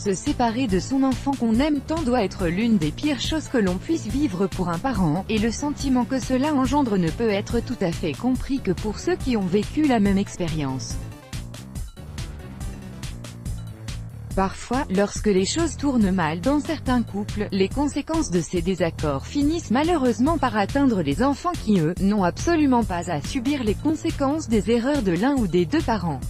Se séparer de son enfant qu'on aime tant doit être l'une des pires choses que l'on puisse vivre pour un parent, et le sentiment que cela engendre ne peut être tout à fait compris que pour ceux qui ont vécu la même expérience. Parfois, lorsque les choses tournent mal dans certains couples, les conséquences de ces désaccords finissent malheureusement par atteindre les enfants qui, eux, n'ont absolument pas à subir les conséquences des erreurs de l'un ou des deux parents.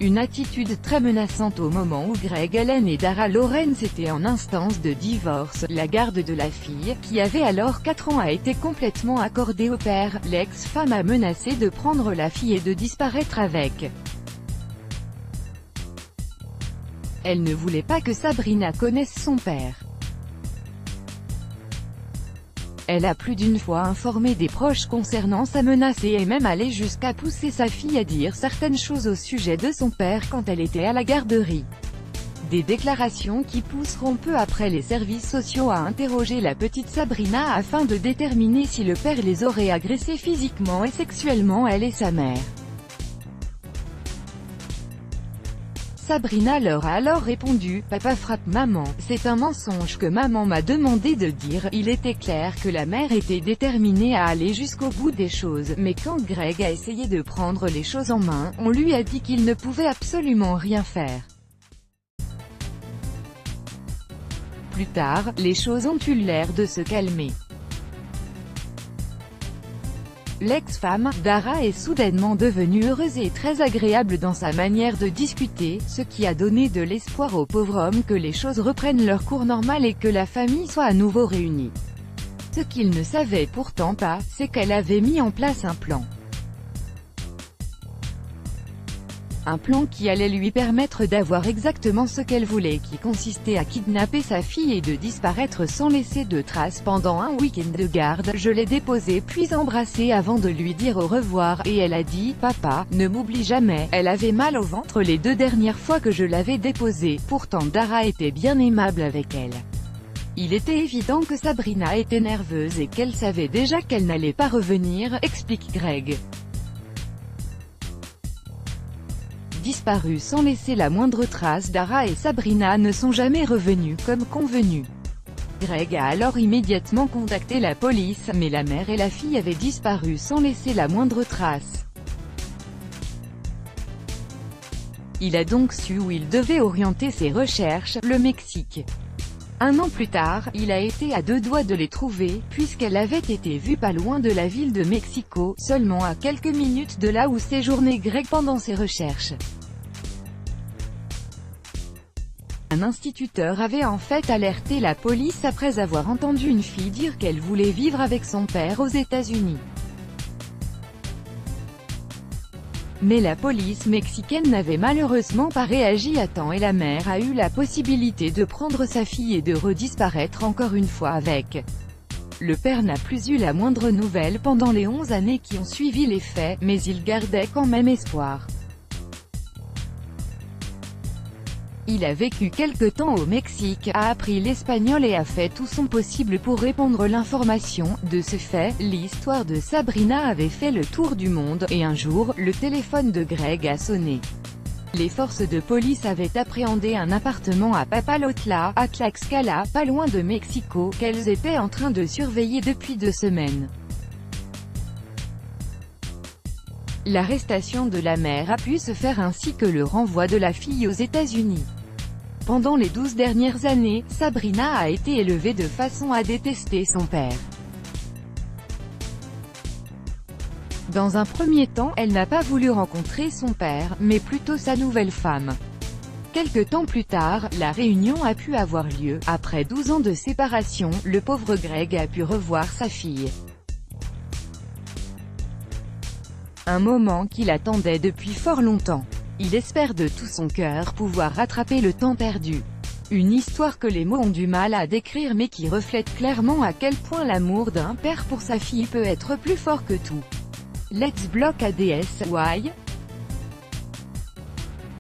Une attitude très menaçante au moment où Greg Allen et Dara Lawrence étaient en instance de divorce. La garde de la fille, qui avait alors 4 ans, a été complètement accordée au père. L'ex-femme a menacé de prendre la fille et de disparaître avec. Elle ne voulait pas que Sabrina connaisse son père. Elle a plus d'une fois informé des proches concernant sa menace et est même allée jusqu'à pousser sa fille à dire certaines choses au sujet de son père quand elle était à la garderie. Des déclarations qui pousseront peu après les services sociaux à interroger la petite Sabrina afin de déterminer si le père les aurait agressés physiquement et sexuellement, elle et sa mère. Sabrina leur a alors répondu « Papa frappe maman, c'est un mensonge que maman m'a demandé de dire ». Il était clair que la mère était déterminée à aller jusqu'au bout des choses, mais quand Greg a essayé de prendre les choses en main, on lui a dit qu'il ne pouvait absolument rien faire. Plus tard, les choses ont eu l'air de se calmer. L'ex-femme, Dara, est soudainement devenue heureuse et très agréable dans sa manière de discuter, ce qui a donné de l'espoir au pauvre homme que les choses reprennent leur cours normal et que la famille soit à nouveau réunie. Ce qu'il ne savait pourtant pas, c'est qu'elle avait mis en place un plan. Un plan qui allait lui permettre d'avoir exactement ce qu'elle voulait, qui consistait à kidnapper sa fille et de disparaître sans laisser de traces pendant un week-end de garde. Je l'ai déposée puis embrassée avant de lui dire au revoir, et elle a dit « Papa, ne m'oublie jamais ». Elle avait mal au ventre les 2 dernières fois que je l'avais déposée, pourtant Dara était bien aimable avec elle. Il était évident que Sabrina était nerveuse et qu'elle savait déjà qu'elle n'allait pas revenir, explique Greg. Disparues sans laisser la moindre trace, Dara et Sabrina ne sont jamais revenues comme convenu. Greg a alors immédiatement contacté la police, mais la mère et la fille avaient disparu sans laisser la moindre trace. Il a donc su où il devait orienter ses recherches, le Mexique. 1 an plus tard, il a été à 2 doigts de les trouver, puisqu'elle avait été vue pas loin de la ville de Mexico, seulement à quelques minutes de là où séjournait Greg pendant ses recherches. Un instituteur avait en fait alerté la police après avoir entendu une fille dire qu'elle voulait vivre avec son père aux États-Unis. Mais la police mexicaine n'avait malheureusement pas réagi à temps et la mère a eu la possibilité de prendre sa fille et de redisparaître encore une fois avec. Le père n'a plus eu la moindre nouvelle pendant les 11 années qui ont suivi les faits, mais il gardait quand même espoir. Il a vécu quelque temps au Mexique, a appris l'espagnol et a fait tout son possible pour répandre l'information. De ce fait, l'histoire de Sabrina avait fait le tour du monde, et un jour, le téléphone de Greg a sonné. Les forces de police avaient appréhendé un appartement à Papalotla, à Tlaxcala, pas loin de Mexico, qu'elles étaient en train de surveiller depuis 2 semaines. L'arrestation de la mère a pu se faire ainsi que le renvoi de la fille aux États-Unis. Pendant les 12 dernières années, Sabrina a été élevée de façon à détester son père. Dans un premier temps, elle n'a pas voulu rencontrer son père, mais plutôt sa nouvelle femme. Quelque temps plus tard, la réunion a pu avoir lieu. Après 12 ans de séparation, le pauvre Greg a pu revoir sa fille. Un moment qu'il attendait depuis fort longtemps. Il espère de tout son cœur pouvoir rattraper le temps perdu. Une histoire que les mots ont du mal à décrire mais qui reflète clairement à quel point l'amour d'un père pour sa fille peut être plus fort que tout. Let's block ADS, why?